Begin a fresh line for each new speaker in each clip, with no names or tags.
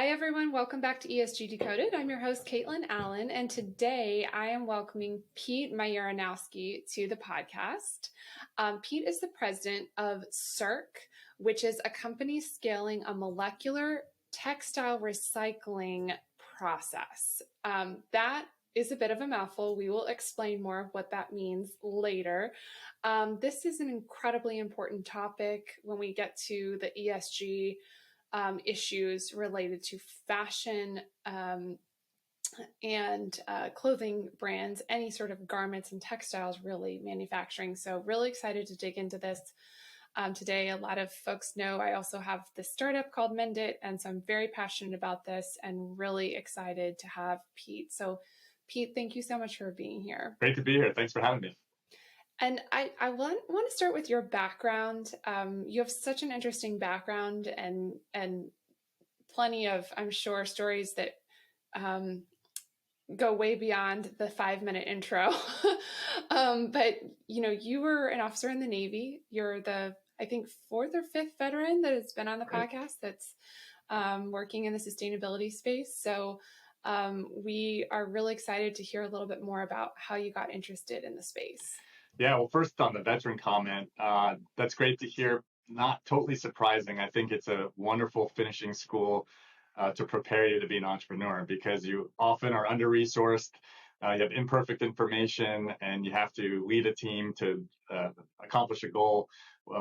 Hi, everyone. Welcome back to ESG Decoded. I'm your host, Kaitlyn Allen, and today I am welcoming Pete Majeranowski to the podcast. Pete is the president of Circ, which is a company scaling a molecular textile recycling process. That is a bit of a mouthful. We will explain more of what that means later. This is an incredibly important topic when we get to the ESG issues related to fashion and clothing brands, any sort of garments and textiles, really manufacturing. So really excited to dig into this today. A lot of folks know I also have this startup called Mend It, and so I'm very passionate about this and really excited to have Pete. So Pete, thank you so much for being here.
Great to be here. Thanks for having me.
And I want to start with your background. You have such an interesting background and plenty of, I'm sure, stories that go way beyond the 5-minute intro. But, you were an officer in the Navy. You're the, I think, 4th or 5th veteran that has been on the podcast that's working in the sustainability space. So we are really excited to hear a little bit more about how you got interested in the space.
Yeah, well, first on the veteran comment, that's great to hear. Not totally surprising. I think it's a wonderful finishing school to prepare you to be an entrepreneur because you often are under-resourced, you have imperfect information, and you have to lead a team to accomplish a goal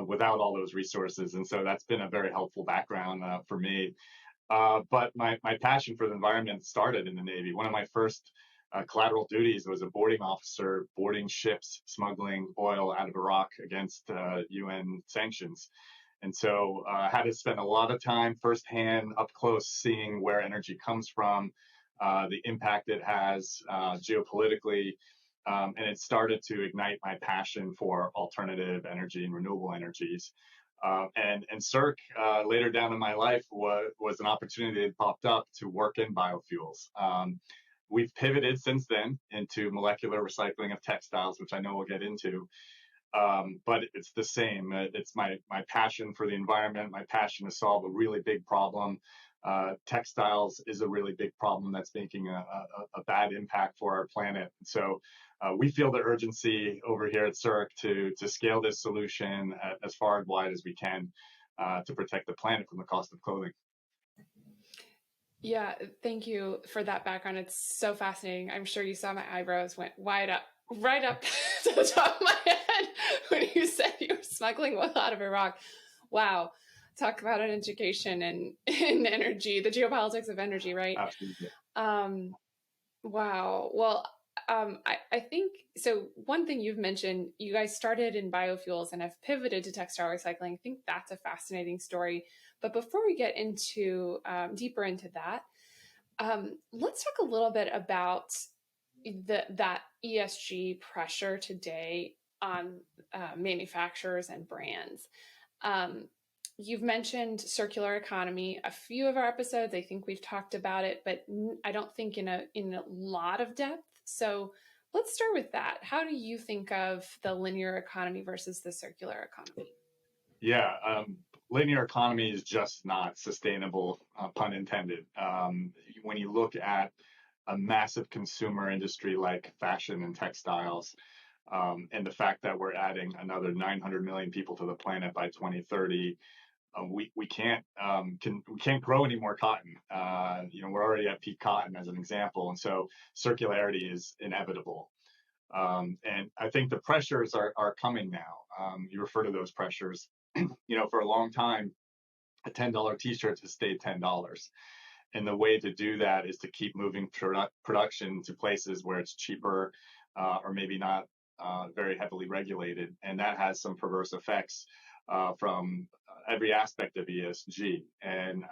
without all those resources. And so that's been a very helpful background for me. But my passion for the environment started in the Navy. One of my first collateral duties was a boarding officer boarding ships smuggling oil out of Iraq against UN sanctions. And so I had to spend a lot of time firsthand, up close, seeing where energy comes from, the impact it has geopolitically, and it started to ignite my passion for alternative energy and renewable energies. And Circ, later down in my life, was an opportunity that popped up to work in biofuels. We've pivoted since then into molecular recycling of textiles, which I know we'll get into. But it's the same. It's my passion for the environment, my passion to solve a really big problem. Textiles is a really big problem that's making a bad impact for our planet. So we feel the urgency over here at Circ to scale this solution as far and wide as we can to protect the planet from the cost of clothing.
Yeah, thank you for that background. It's so fascinating. I'm sure you saw my eyebrows went right up to the top of my head when you said you were smuggling oil out of Iraq. Wow. Talk about an education in energy, the geopolitics of energy, right?
Absolutely.
Wow. Well, I think, so one thing you've mentioned, you guys started in biofuels and have pivoted to textile recycling. I think that's a fascinating story. But before we get into deeper into that, let's talk a little bit about that ESG pressure today on manufacturers and brands. You've mentioned circular economy. A few of our episodes, I think we've talked about it, but I don't think in a lot of depth. So let's start with that. How do you think of the linear economy versus the circular economy?
Yeah, linear economy is just not sustainable, pun intended. When you look at a massive consumer industry like fashion and textiles, and the fact that we're adding another 900 million people to the planet by 2030, we can't grow any more cotton. We're already at peak cotton as an example, and so circularity is inevitable. And I think the pressures are coming now. You refer to those pressures. For a long time, a $10 T-shirt has stayed $10. And the way to do that is to keep moving production to places where it's cheaper or maybe not very heavily regulated. And that has some perverse effects from every aspect of ESG. And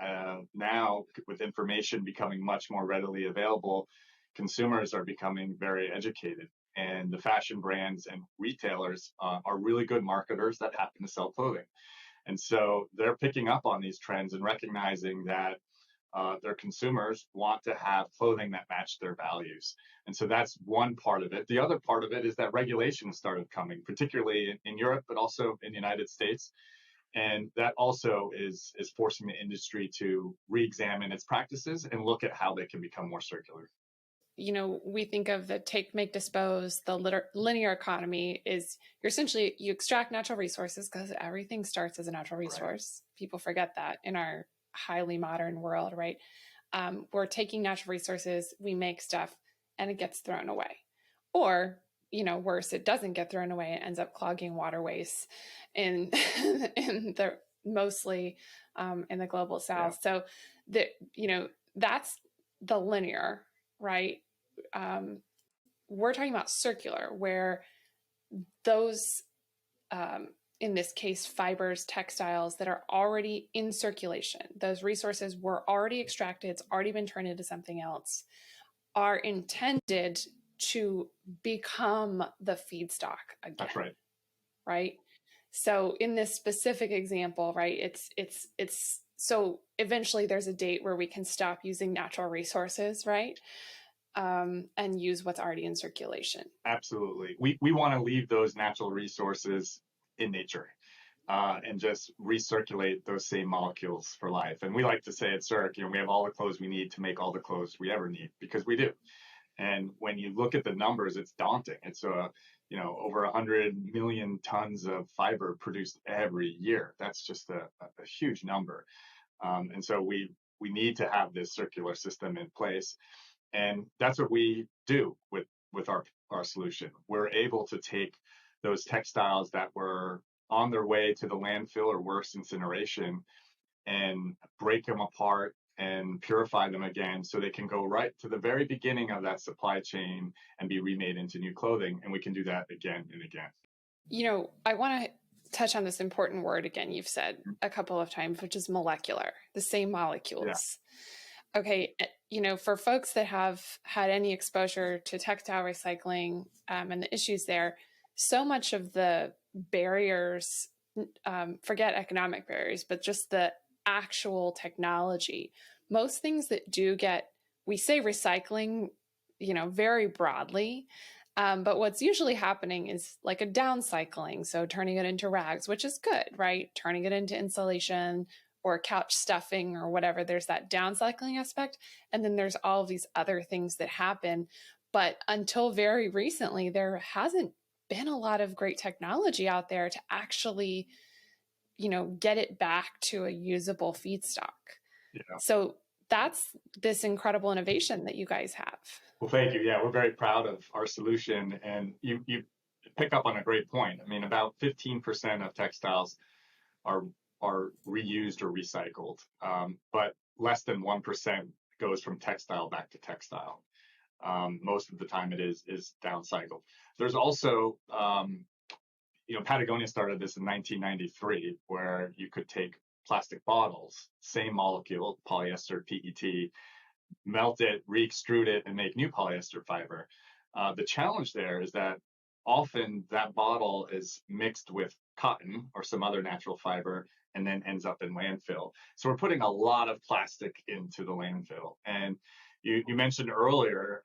now, with information becoming much more readily available, consumers are becoming very educated. And the fashion brands and retailers are really good marketers that happen to sell clothing. And so they're picking up on these trends and recognizing that their consumers want to have clothing that match their values. And so that's one part of it. The other part of it is that regulation started coming, particularly in Europe, but also in the United States. And that also is forcing the industry to re-examine its practices and look at how they can become more circular.
We think of the take, make, dispose, the linear economy is you extract natural resources because everything starts as a natural resource. Right. People forget that in our highly modern world, right? We're taking natural resources, we make stuff, and it gets thrown away. Or, worse, it doesn't get thrown away. It ends up clogging waterways in the mostly in the global south. Yeah. So that's the linear, right? We're talking about circular, where those, in this case, fibers, textiles that are already in circulation, those resources were already extracted, it's already been turned into something else, are intended to become the feedstock again.
That's right.
Right. So in this specific example, right, it's so eventually there's a date where we can stop using natural resources, right? And use what's already in circulation.
Absolutely. We want to leave those natural resources in nature and just recirculate those same molecules for life. And we like to say at Circ, we have all the clothes we need to make all the clothes we ever need, because we do. And when you look at the numbers, it's daunting. It's over 100 million tons of fiber produced every year. That's just a huge number. And so we need to have this circular system in place. And that's what we do with our solution. We're able to take those textiles that were on their way to the landfill or worse, incineration, and break them apart and purify them again so they can go right to the very beginning of that supply chain and be remade into new clothing. And we can do that again and again.
I want to touch on this important word again you've said a couple of times, which is molecular, the same molecules. Yeah. Okay, for folks that have had any exposure to textile recycling and the issues there, so much of the barriers, forget economic barriers, but just the actual technology, most things that we say recycling, very broadly, but what's usually happening is like a downcycling. So turning it into rags, which is good, right? Turning it into insulation or couch stuffing or whatever. There's that downcycling aspect. And then there's all of these other things that happen. But until very recently, there hasn't been a lot of great technology out there to actually, get it back to a usable feedstock. Yeah. So that's this incredible innovation that you guys have.
Well, thank you. Yeah, we're very proud of our solution. And you pick up on a great point. I mean, about 15% of textiles are reused or recycled, but less than 1% goes from textile back to textile. Most of the time it is downcycled. There's also, Patagonia started this in 1993, where you could take plastic bottles, same molecule, polyester, PET, melt it, re-extrude it, and make new polyester fiber. The challenge there is that often that bottle is mixed with cotton or some other natural fiber and then ends up in landfill. So we're putting a lot of plastic into the landfill. And you mentioned earlier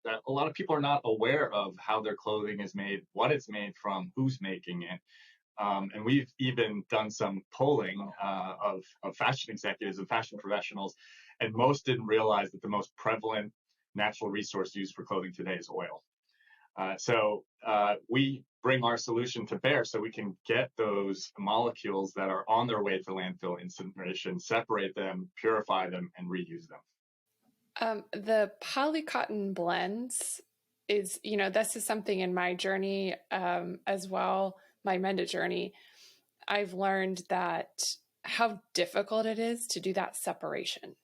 that a lot of people are not aware of how their clothing is made, what it's made from, who's making it. And we've even done some polling of fashion executives and fashion professionals, and most didn't realize that the most prevalent natural resource used for clothing today is oil. So we bring our solution to bear so we can get those molecules that are on their way to landfill incineration, separate them, purify them, and reuse them.
The polycotton blends is, this is something in my journey as well, my Menda journey. I've learned that how difficult it is to do that separation.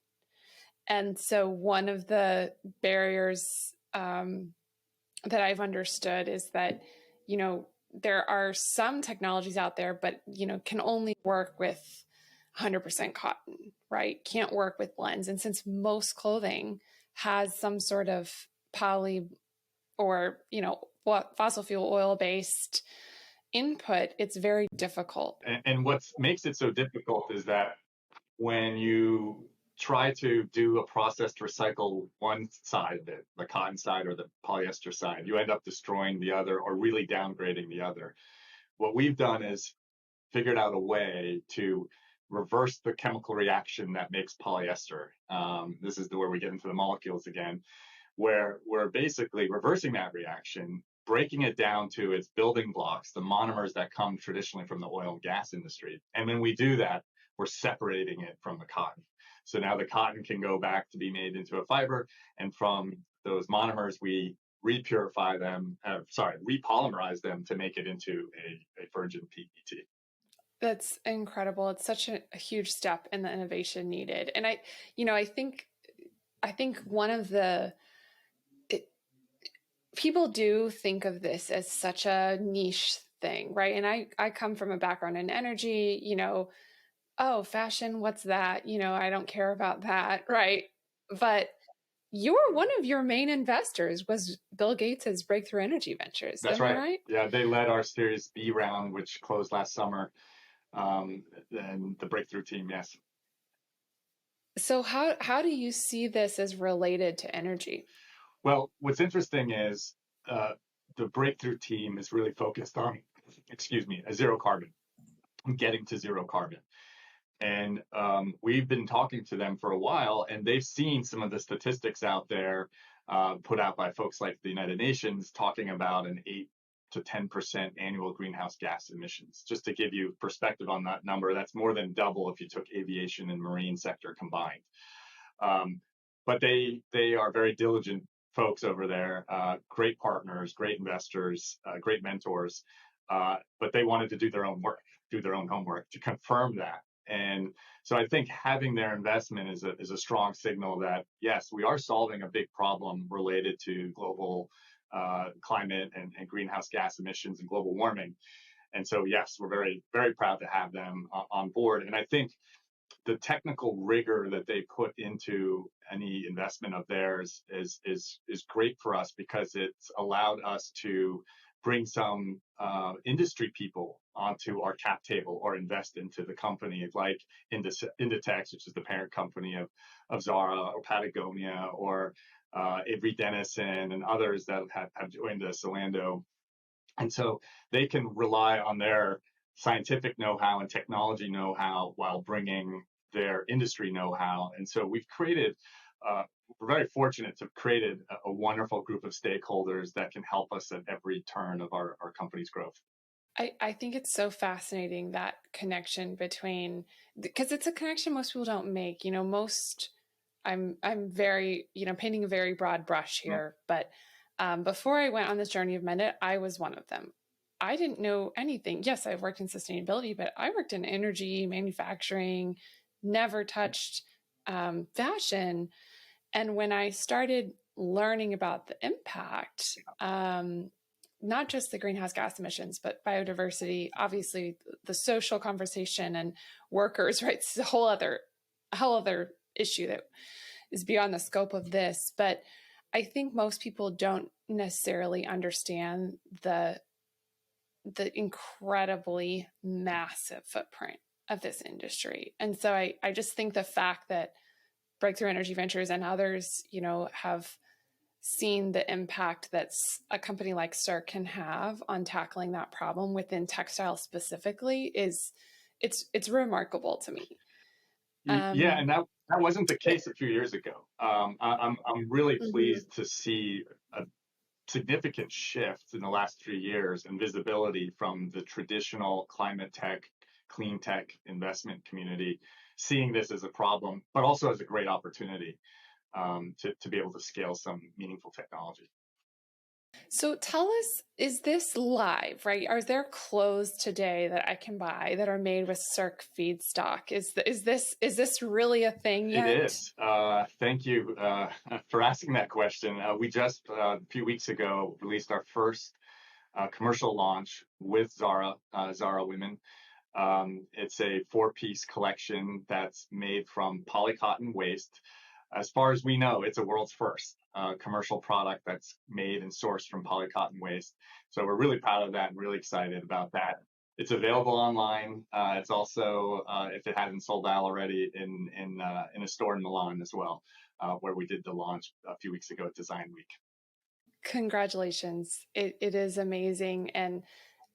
And so one of the barriers that I've understood is that, there are some technologies out there, but, can only work with 100% cotton, right? Can't work with blends. And since most clothing has some sort of poly or, fossil fuel oil based input, it's very difficult.
And what makes it so difficult is that when you try to do a process to recycle one side of it, the cotton side or the polyester side, you end up destroying the other or really downgrading the other. What we've done is figured out a way to reverse the chemical reaction that makes polyester. This is where we get into the molecules again, where we're basically reversing that reaction, breaking it down to its building blocks, the monomers that come traditionally from the oil and gas industry. And when we do that, we're separating it from the cotton. So now the cotton can go back to be made into a fiber, and from those monomers, we repurify them, repolymerize them to make it into a virgin PET.
That's incredible. It's such a huge step in the innovation needed. And I think one of people do think of this as such a niche thing, right? And I come from a background in energy, oh, fashion, what's that? I don't care about that, right? But one of your main investors was Bill Gates's Breakthrough Energy Ventures.
That's
Am I
right.
right?
Yeah, they led our Series B round, which closed last summer. And the Breakthrough team, yes.
So how do you see this as related to energy?
Well, what's interesting is the Breakthrough team is really focused on, a zero carbon, getting to zero carbon. And we've been talking to them for a while, and they've seen some of the statistics out there put out by folks like the United Nations talking about an 8 to 10% annual greenhouse gas emissions. Just to give you perspective on that number, that's more than double if you took aviation and marine sector combined. But they are very diligent folks over there, great partners, great investors, great mentors. But they wanted to do their own work, do their own homework to confirm that. And so I think having their investment is a strong signal that, yes, we are solving a big problem related to global climate and greenhouse gas emissions and global warming. And so, yes, we're very, very proud to have them on board. And I think the technical rigor that they put into any investment of theirs is great for us, because it's allowed us to bring some industry people onto our cap table or invest into the company, like Inditex, which is the parent company of Zara or Patagonia, or Avery Dennison and others that have joined us, Zalando. And so they can rely on their scientific know-how and technology know-how while bringing their industry know-how. And so we're very fortunate to have created a wonderful group of stakeholders that can help us at every turn of our company's growth.
I think it's so fascinating, that connection between, because it's a connection most people don't make. I'm very, painting a very broad brush here, but before I went on this journey of Mendit, I was one of them. I didn't know anything. Yes, I've worked in sustainability, but I worked in energy, manufacturing, never touched fashion. And when I started learning about the impact, not just the greenhouse gas emissions, but biodiversity, obviously the social conversation and workers' rights, is a whole other issue that is beyond the scope of this. But I think most people don't necessarily understand the incredibly massive footprint of this industry. And so I just think the fact that Breakthrough Energy Ventures and others, have seen the impact that a company like Circ can have on tackling that problem within textiles specifically it's remarkable to me.
Yeah, and that wasn't the case a few years ago. I'm really pleased to see a significant shift in the last 3 years in visibility from the traditional climate tech, clean tech investment community, seeing this as a problem, but also as a great opportunity to be able to scale some meaningful technology.
So tell us, is this live, right? Are there clothes today that I can buy that are made with Circ feedstock? Is this really a thing yet?
It is. Thank you for asking that question. We just a few weeks ago released our first commercial launch with Zara Women. It's a 4-piece collection that's made from polycotton waste. As far as we know, it's a world's first commercial product that's made and sourced from polycotton waste. So we're really proud of that and really excited about that. It's available online. It's also, if it hasn't sold out already, in a store in Milan as well, where we did the launch a few weeks ago at Design Week.
Congratulations. It is amazing. And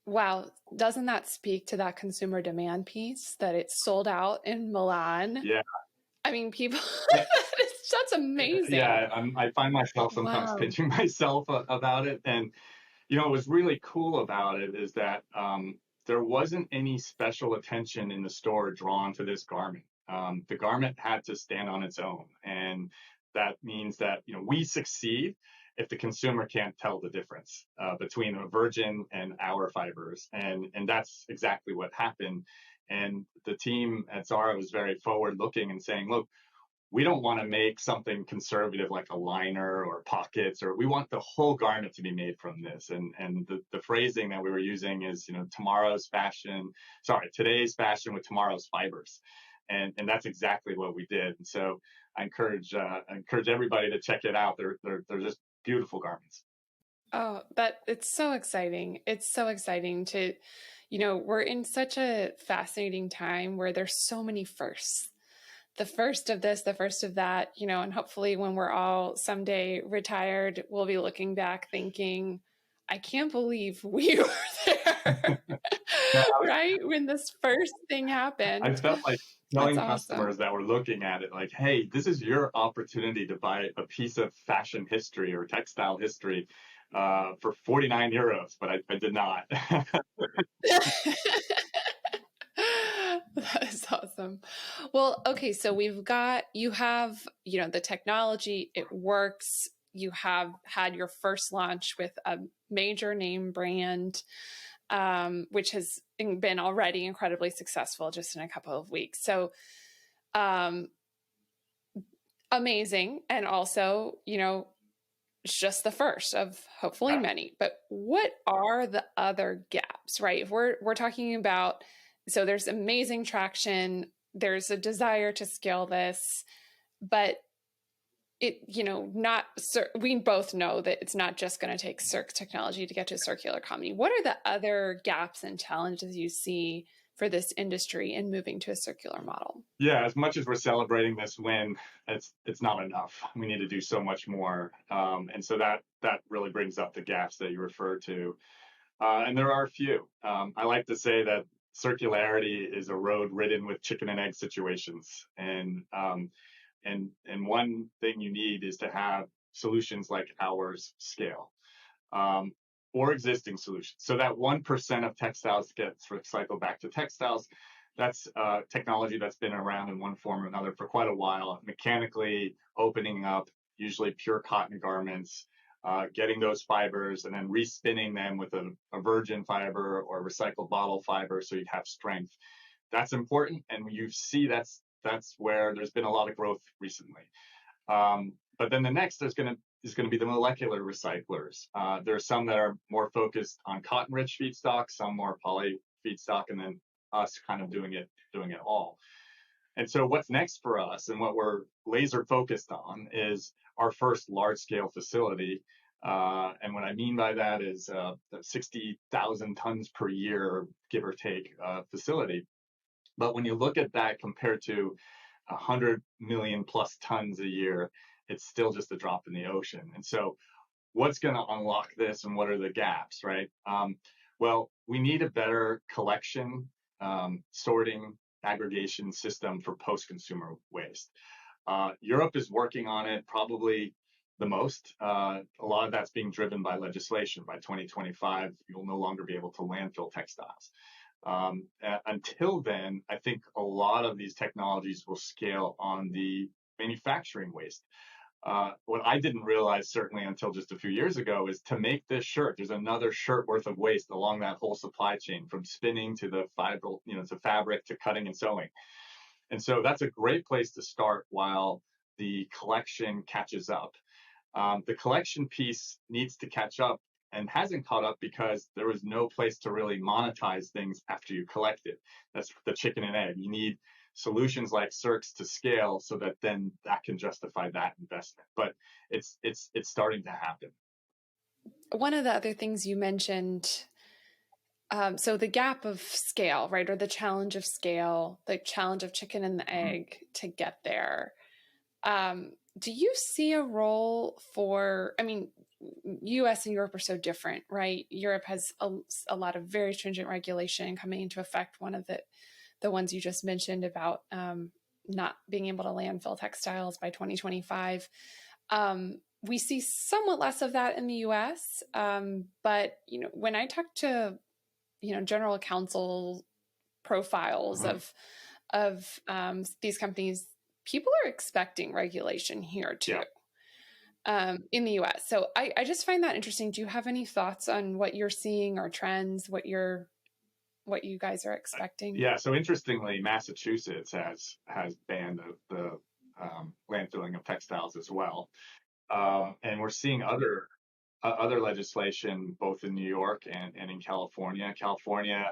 Wow. Doesn't that speak to that consumer demand piece that it's sold out in Milan?
Yeah.
I mean, people,
I,
that's amazing.
yeah, I find myself sometimes
Wow.
pinching myself about it. And, what was really cool about it is that there wasn't any special attention in the store drawn to this garment. The garment had to stand on its own. And that means that, we succeed if the consumer can't tell the difference between a virgin and our fibers. And that's exactly what happened. And the team at Zara was very forward looking and saying, look, we don't want to make something conservative like a liner or pockets, or we want the whole garment to be made from this. And the phrasing that we were using is, today's fashion with tomorrow's fibers. And that's exactly what we did. And so I encourage everybody to check it out. They're just beautiful garments.
Oh, it's so exciting. It's so exciting to, we're in such a fascinating time where there's so many firsts. The first of this, the first of that, and hopefully when we're all someday retired, we'll be looking back thinking, I can't believe we were there,
Yeah,
right? When this first thing
I
happened.
felt like
That's
telling
awesome.
customers that were looking at it like, hey, this is your opportunity to buy a piece of fashion history or textile history for 49 euros, but I did not.
That is awesome. Well, okay, so you have, the technology, it works. You have had your first launch with a major name brand, which has been already incredibly successful just in a couple of weeks. So, um, amazing. And also, it's just the first of hopefully
Yeah.
many. But what are the other gaps, right? If we're talking about, so there's amazing traction, there's a desire to scale this, but it, not, we both know that it's not just going to take Circ technology to get to circular economy. What are the other gaps and challenges you see for this industry in moving to a circular model?
Yeah, as much as we're celebrating this win, it's not enough. We need to do so much more, and so that really brings up the gaps that you referred to, and there are a few. I like to say that circularity is a road ridden with chicken and egg situations, and one thing you need is to have solutions like ours scale, um, or existing solutions. So that 1% of textiles gets recycled back to textiles. That's technology that's been around in one form or another for quite a while, mechanically opening up usually pure cotton garments, getting those fibers and then respinning them with a virgin fiber or recycled bottle fiber so you'd have strength. That's important, and you see that's where there's been a lot of growth recently. But then the next is going to be the molecular recyclers. There are some that are more focused on cotton-rich feedstock, some more poly feedstock, and then us kind of doing it all. And so what's next for us and what we're laser focused on is our first large-scale facility. And what I mean by that is 60,000 tons per year, give or take, facility. But when you look at that compared to 100 million plus tons a year, it's still just a drop in the ocean. And so, what's going to unlock this, and what are the gaps, right? Well, we need a better collection, sorting, aggregation system for post-consumer waste. Europe is working on it probably the most. A lot of that's being driven by legislation. By 2025, you'll no longer be able to landfill textiles. Until then, I think a lot of these technologies will scale on the manufacturing waste. What I didn't realize, certainly until just a few years ago, is to make this shirt, there's another shirt worth of waste along that whole supply chain, from spinning to the fiber, to fabric to cutting and sewing. And so that's a great place to start while the collection catches up. The collection piece needs to catch up and hasn't caught up because there was no place to really monetize things after you collect it. That's the chicken and egg. You need solutions like Circs to scale so that then that can justify that investment. But it's starting to happen.
One of the other things you mentioned, so the gap of scale, right, or the challenge of scale, the challenge of chicken and the egg to get there. Do you see a role for, I mean, US and Europe are so different, right? Europe has a lot of very stringent regulation coming into effect. One of the ones you just mentioned about not being able to landfill textiles by 2025. We see somewhat less of that in the US. But, when I talk to, general counsel profiles of these companies, people are expecting regulation here too. In the US. So I just find that interesting. Do you have any thoughts on what you're seeing or trends, what you guys are expecting?
Yeah. So interestingly, Massachusetts has banned the landfilling of textiles as well. And we're seeing other legislation both in New York and in California. California,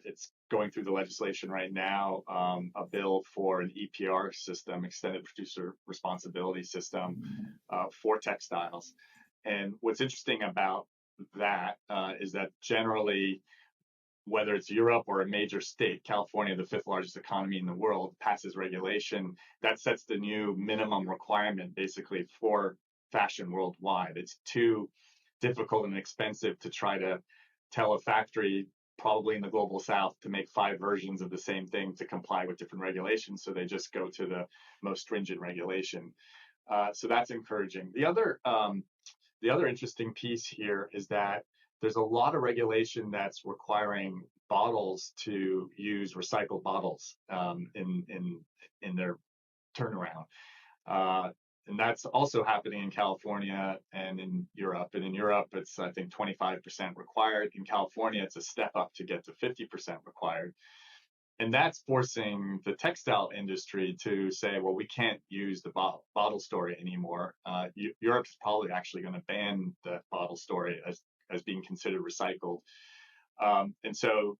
it's going through the legislation right now, a bill for an EPR system, extended producer responsibility system, for textiles. And what's interesting about that is that generally, whether it's Europe or a major state, California, the fifth largest economy in the world, passes regulation that sets the new minimum requirement basically for fashion worldwide. It's too difficult and expensive to try to tell a factory, probably in the global south, to make 5 versions of the same thing to comply with different regulations. So they just go to the most stringent regulation. So that's encouraging. The other interesting piece here is that there's a lot of regulation that's requiring bottles to use recycled bottles in their turnaround. And that's also happening in California and in Europe. And in Europe, it's, I think, 25% required. In California, it's a step up to get to 50% required. And that's forcing the textile industry to say, well, we can't use the bottle story anymore. Europe's probably actually going to ban the bottle story as being considered recycled. And so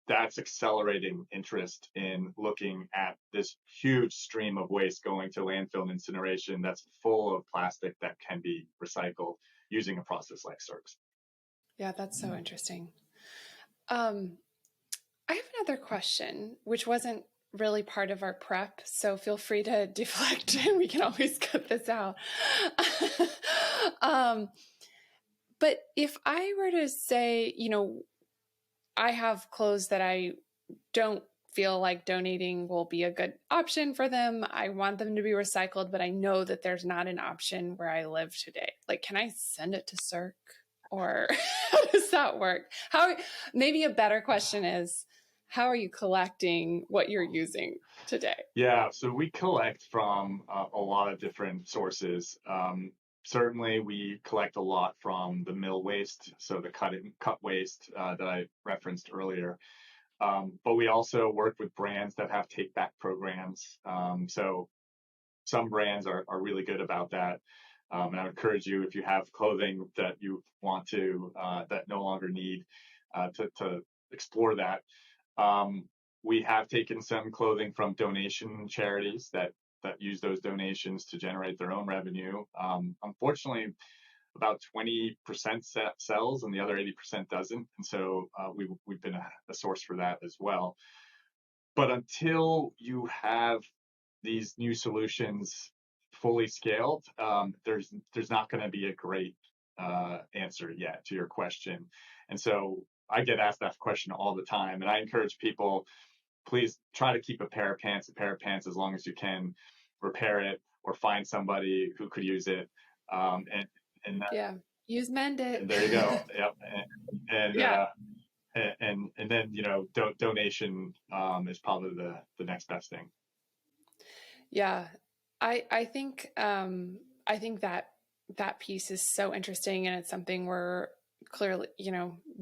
that's accelerating interest in looking at this huge stream of waste going to landfill and incineration that's full of plastic that can be recycled using a process like Circ's.
Yeah, that's so interesting. I have another question, which wasn't really part of our prep, so feel free to deflect and we can always cut this out. But if I were to say, I have clothes that I don't feel like donating will be a good option for them. I want them to be recycled, but I know that there's not an option where I live today. Like, can I send it to Circ? Or how does that work? Maybe a better question is, how are you collecting what you're using today?
Yeah, so we collect from a lot of different sources. Certainly, we collect a lot from the mill waste, so the cut waste that I referenced earlier. But we also work with brands that have take-back programs. So some brands are really good about that. And I would encourage you, if you have clothing that you want to, that no longer need, to explore that. We have taken some clothing from donation charities that use those donations to generate their own revenue. Unfortunately, about 20% sells and the other 80% doesn't. And so we've been a source for that as well. But until you have these new solutions fully scaled, there's not going to be a great answer yet to your question. And so I get asked that question all the time, and I encourage people, please try to keep a pair of pants as long as you can, repair it or find somebody who could use it.
Yeah, use Mendit.
There you go. Yep. And
yeah.
And then donation is probably the next best thing.
Yeah, I think that piece is so interesting, and it's something we're clearly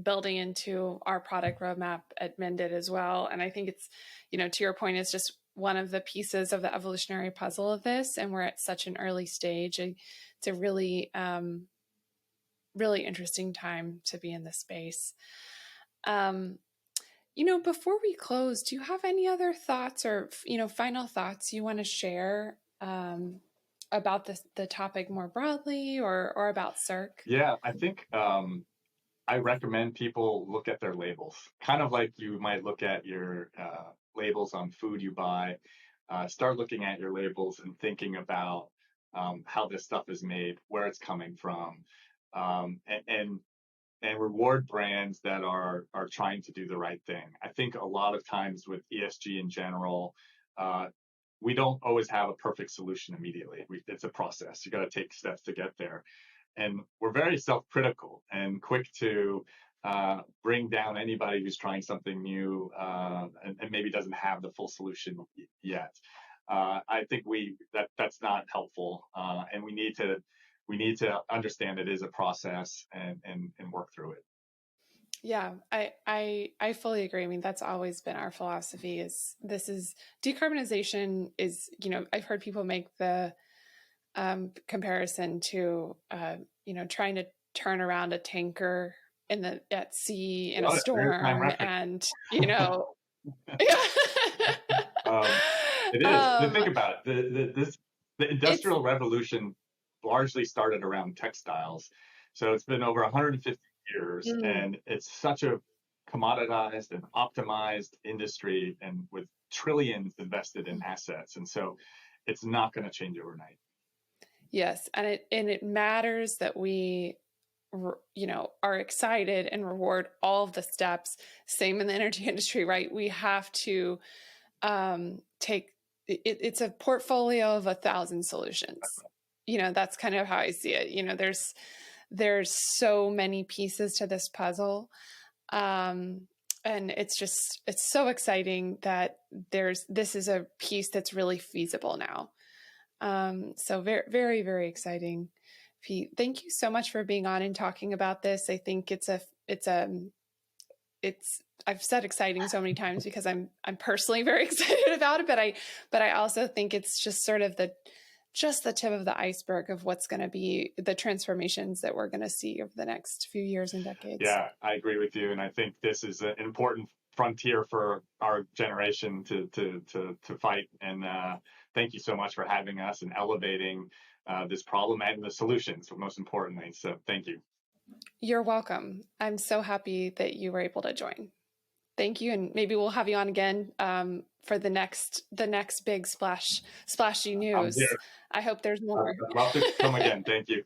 building into our product roadmap at Mendit as well. And I think it's to your point, it's just one of the pieces of the evolutionary puzzle of this, and we're at such an early stage. It's a really really interesting time to be in this space. Before we close, do you have any other thoughts or, final thoughts you want to share about the topic more broadly or about Circ?
Yeah, I think I recommend people look at their labels, kind of like you might look at your labels on food you buy. Start looking at your labels and thinking about how this stuff is made, where it's coming from. and reward brands that are trying to do the right thing. I think a lot of times with ESG in general, we don't always have a perfect solution immediately. It's a process. You got to take steps to get there, and we're very self-critical and quick to bring down anybody who's trying something new and maybe doesn't have the full solution yet. I think that's not helpful, and we need to understand it is a process and work through it.
Yeah, I fully agree. I mean, that's always been our philosophy is decarbonization is, I've heard people make the comparison to, trying to turn around a tanker at sea in a storm and, yeah.
It is. Think about it. The Industrial Revolution largely started around textiles. So it's been over 150 years, and it's such a commoditized and optimized industry, and with trillions invested in assets. And so it's not going to change overnight.
Yes. And it matters that we, are excited and reward all of the steps. Same in the energy industry, right? We have to take it's a portfolio of 1,000 solutions. That's kind of how I see it. There's so many pieces to this puzzle. And it's so exciting that this is a piece that's really feasible now. So very, very, very exciting. Pete, thank you so much for being on and talking about this. I think I've said exciting so many times because I'm personally very excited about it, but I also think it's just sort of the tip of the iceberg of what's going to be the transformations that we're going to see over the next few years and decades.
Yeah, I agree with you. And I think this is an important frontier for our generation to fight. And thank you so much for having us and elevating this problem and the solutions, most importantly. So thank you.
You're welcome. I'm so happy that you were able to join. Thank you. And maybe we'll have you on again for the next big splashy news. I hope there's more.
I'd love to come again. Thank you.